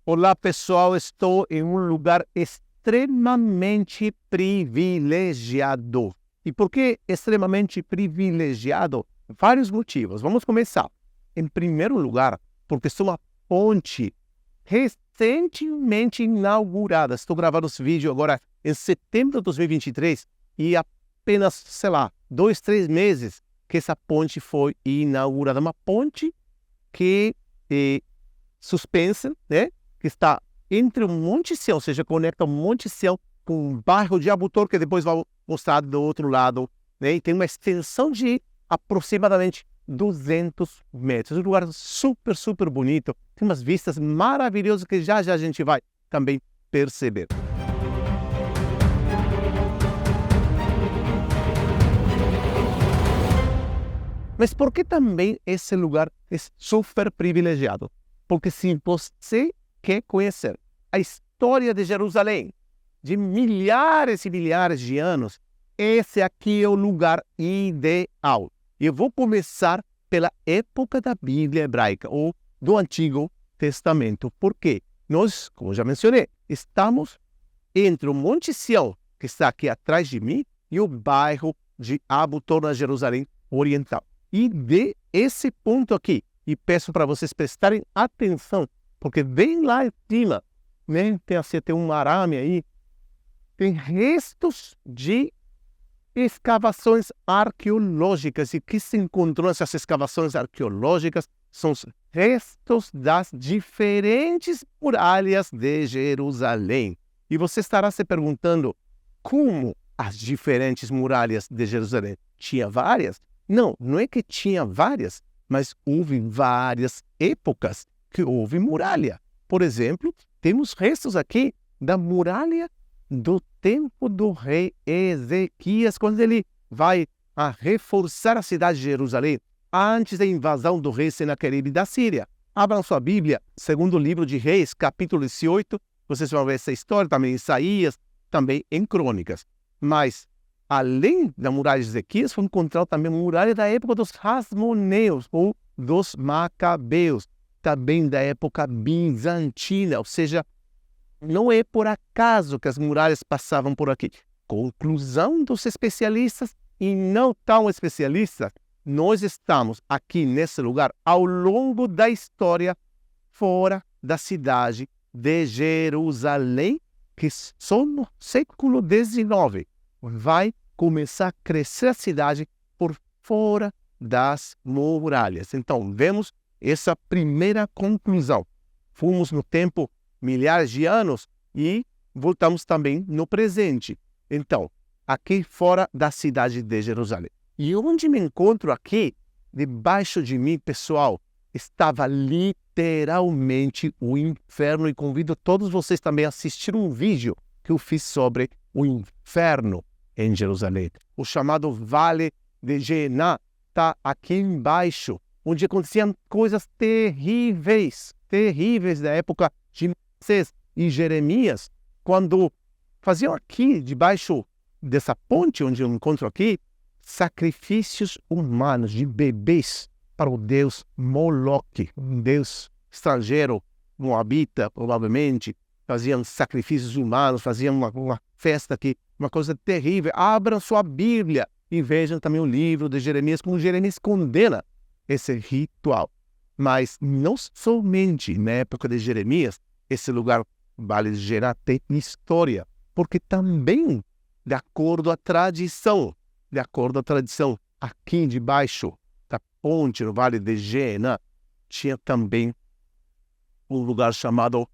Olá, pessoal. Estou em um lugar extremamente privilegiado. E por que extremamente privilegiado? Vários motivos. Vamos começar. Em primeiro lugar, porque sou uma ponte recentemente inaugurada. Estou gravando esse vídeo agora em setembro de 2023 e apenas, 2, 3 meses que essa ponte foi inaugurada. Uma ponte que é suspensa, né? Que está entre um Monte Sião, ou seja, conecta o Monte Sião com o bairro de Abutor, que depois vai mostrar do outro lado, né? E tem uma extensão de aproximadamente 200 metros. Um lugar super, super bonito. Tem umas vistas maravilhosas que já a gente vai também perceber. Mas por que também esse lugar é super privilegiado? Porque se você quer conhecer a história de Jerusalém, de milhares e milhares de anos, esse aqui é o lugar ideal. Eu vou começar pela época da Bíblia hebraica, ou do Antigo Testamento. Por quê? Nós, como já mencionei, estamos entre o Monte Sião, que está aqui atrás de mim, e o bairro de Abutor, na Jerusalém Oriental. E de esse ponto aqui, e peço para vocês prestarem atenção, porque bem lá em cima, né, tem um arame aí, tem restos de escavações arqueológicas. E o que se encontrou nessas escavações arqueológicas são os restos das diferentes muralhas de Jerusalém. E você estará se perguntando, como as diferentes muralhas de Jerusalém? Tinha várias? Não, não é que tinha várias, mas houve várias épocas que houve muralha. Por exemplo, temos restos aqui da muralha do tempo do rei Ezequias, quando ele vai a reforçar a cidade de Jerusalém antes da invasão do rei Senaqueribe da Síria. Abram sua Bíblia, segundo livro de Reis, capítulo 18, vocês vão ver essa história também em Isaías, também em Crônicas. Mas, além da muralha de Ezequias, foi encontrado também a muralha da época dos Hasmoneus, ou dos Macabeus, também da época bizantina, ou seja, não é por acaso que as muralhas passavam por aqui. Conclusão dos especialistas e não tão especialistas, nós estamos aqui nesse lugar ao longo da história fora da cidade de Jerusalém, que só no século XIX vai começar a crescer a cidade por fora das muralhas. Então, vemos essa primeira conclusão. Fomos no tempo milhares de anos e voltamos também no presente. Então, aqui fora da cidade de Jerusalém. E onde me encontro aqui, debaixo de mim, pessoal, estava literalmente o inferno. E convido todos vocês também a assistir um vídeo que eu fiz sobre o inferno em Jerusalém. O chamado Vale de Gená está aqui embaixo, onde aconteciam coisas terríveis da época de Moisés e Jeremias, quando faziam aqui, debaixo dessa ponte onde eu me encontro aqui, sacrifícios humanos de bebês para o deus Moloque, um deus estrangeiro, moabita, provavelmente. Faziam sacrifícios humanos, faziam uma festa aqui, uma coisa terrível. Abram sua Bíblia e vejam também o livro de Jeremias, como Jeremias condena esse ritual. Mas não somente na época de Jeremias, esse lugar, Vale de Gená, tem história, porque também, de acordo à tradição, aqui debaixo da ponte no Vale de Gená, tinha também um lugar chamado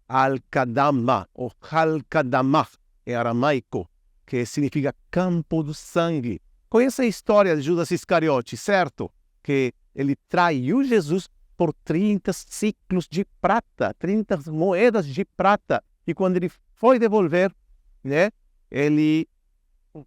Al-Qadama, ou Al-Qadamah, em aramaico, que significa campo do sangue. Conhece a história de Judas Iscariote, certo? Que ele traiu Jesus por 30 ciclos de prata, 30 moedas de prata. E quando ele foi devolver, né, ele,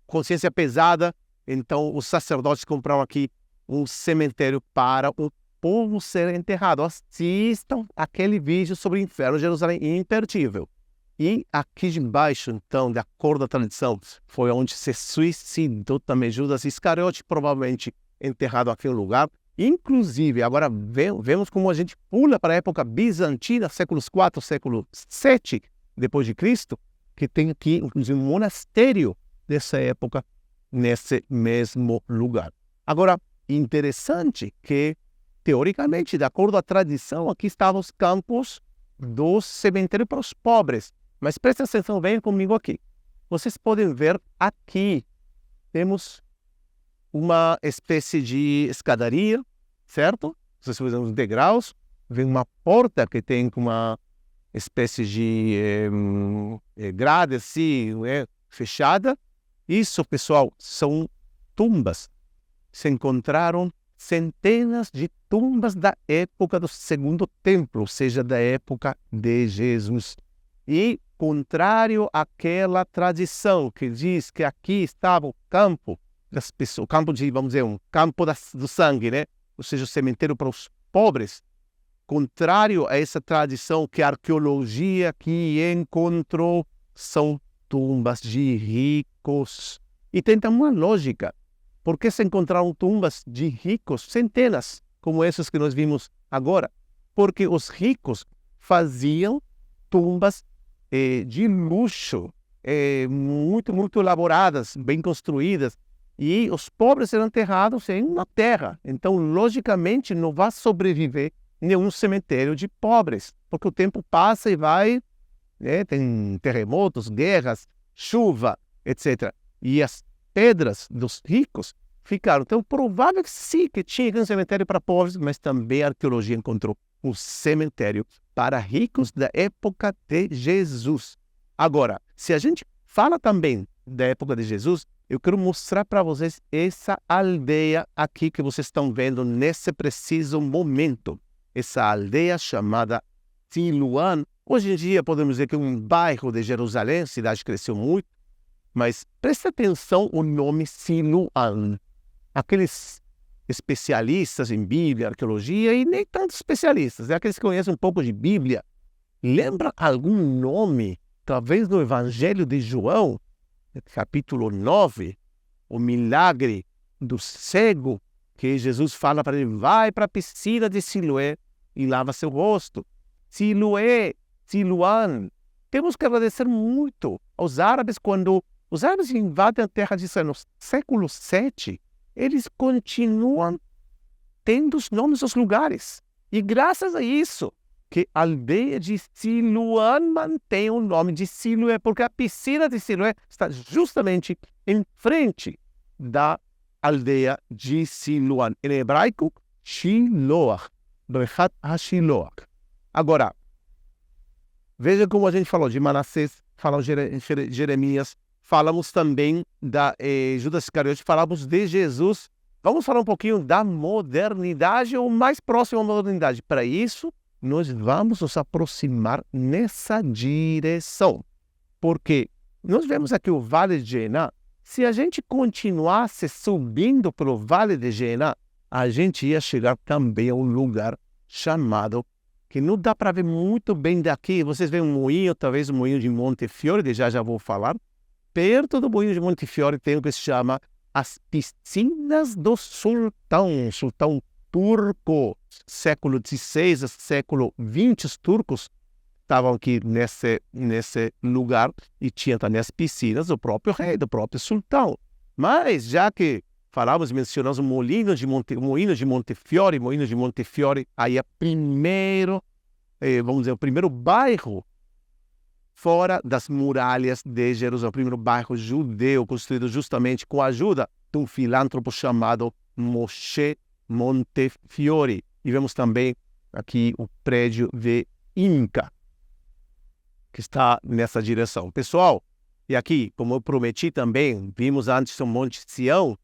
consciência pesada, então os sacerdotes compraram aqui um cemitério para o povo ser enterrado. Assistam aquele vídeo sobre o inferno de Jerusalém, imperdível. E aqui embaixo, então, de acordo com a tradição, foi onde se suicidou também Judas Iscariote, provavelmente enterrado aqui no lugar. Inclusive, agora vemos como a gente pula para a época bizantina, séculos 4, século 7 depois de Cristo, que tem aqui, inclusive, um monastério dessa época nesse mesmo lugar. Agora, interessante que, teoricamente, de acordo à tradição, aqui estavam os campos do cemitério para os pobres. Mas prestem atenção, venham comigo aqui. Vocês podem ver aqui, temos uma espécie de escadaria, certo? Vocês fazem os degraus, vem uma porta que tem uma espécie de grade assim, fechada. Isso, pessoal, são tumbas. Se encontraram centenas de tumbas da época do Segundo Templo, ou seja, da época de Jesus. E, contrário àquela tradição que diz que aqui estava o campo das pessoas, o campo de, vamos dizer, um campo do sangue, né? Ou seja, o cemitério para os pobres, contrário a essa tradição que a arqueologia aqui encontrou, são tumbas de ricos. E tem também uma lógica. Por que se encontraram tumbas de ricos, centenas, como essas que nós vimos agora? Porque os ricos faziam tumbas de luxo, muito, muito elaboradas, bem construídas, e os pobres eram enterrados em uma terra. Então, logicamente, não vai sobreviver nenhum cemitério de pobres, porque o tempo passa e vai, tem terremotos, guerras, chuva, etc. E as pedras dos ricos ficaram. Então, provável que sim, que tinha um cemitério para pobres, mas também a arqueologia encontrou um cemitério para ricos da época de Jesus. Agora, se a gente fala também da época de Jesus, eu quero mostrar para vocês essa aldeia aqui que vocês estão vendo nesse preciso momento. Essa aldeia chamada Siloam. Hoje em dia podemos dizer que é um bairro de Jerusalém, a cidade cresceu muito, mas preste atenção o nome Siloam. Aqueles especialistas em Bíblia, arqueologia, e nem tantos especialistas, aqueles que conhecem um pouco de Bíblia, lembra algum nome, talvez no Evangelho de João, capítulo 9, o milagre do cego, que Jesus fala para ele, vai para a piscina de Siloé e lava seu rosto. Siloé, Siloam. Temos que agradecer muito aos árabes quando os árabes invadem a terra de Israel no século 7, eles continuam tendo os nomes dos lugares. E graças a isso, que a aldeia de Siloam mantém o nome de Siloé, porque a piscina de Siloé está justamente em frente da aldeia de Siloam. Em hebraico, Shiloach, Brechat HaShiloach. Agora, veja como a gente falou de Manassés, falamos de Jeremias, falamos também da Judas Iscariote, falamos de Jesus. Vamos falar um pouquinho da modernidade, ou mais próximo à modernidade. Para isso, nós vamos nos aproximar nessa direção. Porque nós vemos aqui o Vale de Jená. Se a gente continuasse subindo pelo Vale de Jená, a gente ia chegar também a um lugar chamado, que não dá para ver muito bem daqui. Vocês veem um moinho, talvez um moinho de Montefiore, já vou falar. Perto do moinho de Montefiore tem o que se chama as Piscinas do Sultão, Sultão turco, século XVI, século XX, os turcos estavam aqui nesse lugar e tinha também as piscinas do próprio rei, do próprio sultão. Mas já que falamos, mencionamos o moinho de Montefiore, aí é vamos dizer, o primeiro bairro fora das muralhas de Jerusalém, o primeiro bairro judeu construído justamente com a ajuda de um filântropo chamado Moshe Montefiore. E vemos também aqui o prédio de Inca, que está nessa direção. Pessoal, e aqui, como eu prometi também, vimos antes o Monte Sião,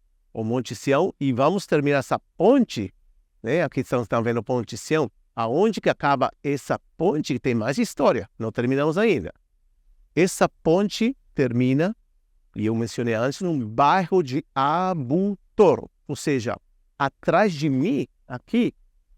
e vamos terminar essa ponte, né? Aqui estão vendo o Ponte Sião, aonde que acaba essa ponte, que tem mais história, não terminamos ainda. Essa ponte termina, e eu mencionei antes, no bairro de Abu Tor, ou seja, atrás de mim, aqui,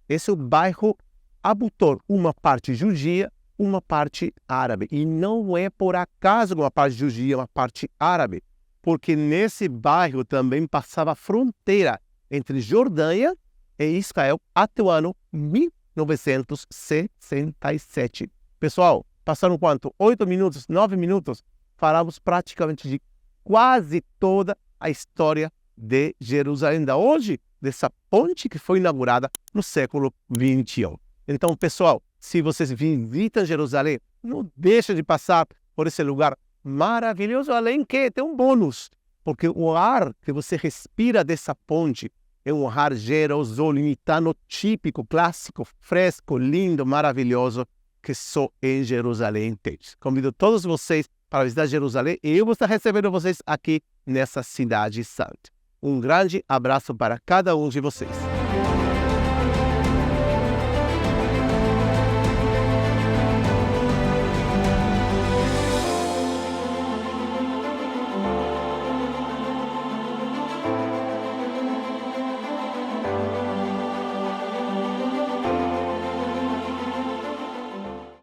esse é o bairro Abu Tor, uma parte judia, uma parte árabe. E não é por acaso uma parte judia, uma parte árabe, porque nesse bairro também passava a fronteira entre Jordânia em Israel até o ano 1967. Pessoal, passaram quanto? 8 minutos, 9 minutos? Falamos praticamente de quase toda a história de Jerusalém da hoje, dessa ponte que foi inaugurada no século XXI. Então, pessoal, se vocês visitam Jerusalém, não deixem de passar por esse lugar maravilhoso, além que tem um bônus, porque o ar que você respira dessa ponte é um ar gerosolimitano típico, clássico, fresco, lindo, maravilhoso, que só em Jerusalém tem. Convido todos vocês para visitar Jerusalém e eu vou estar recebendo vocês aqui nessa cidade santa. Um grande abraço para cada um de vocês.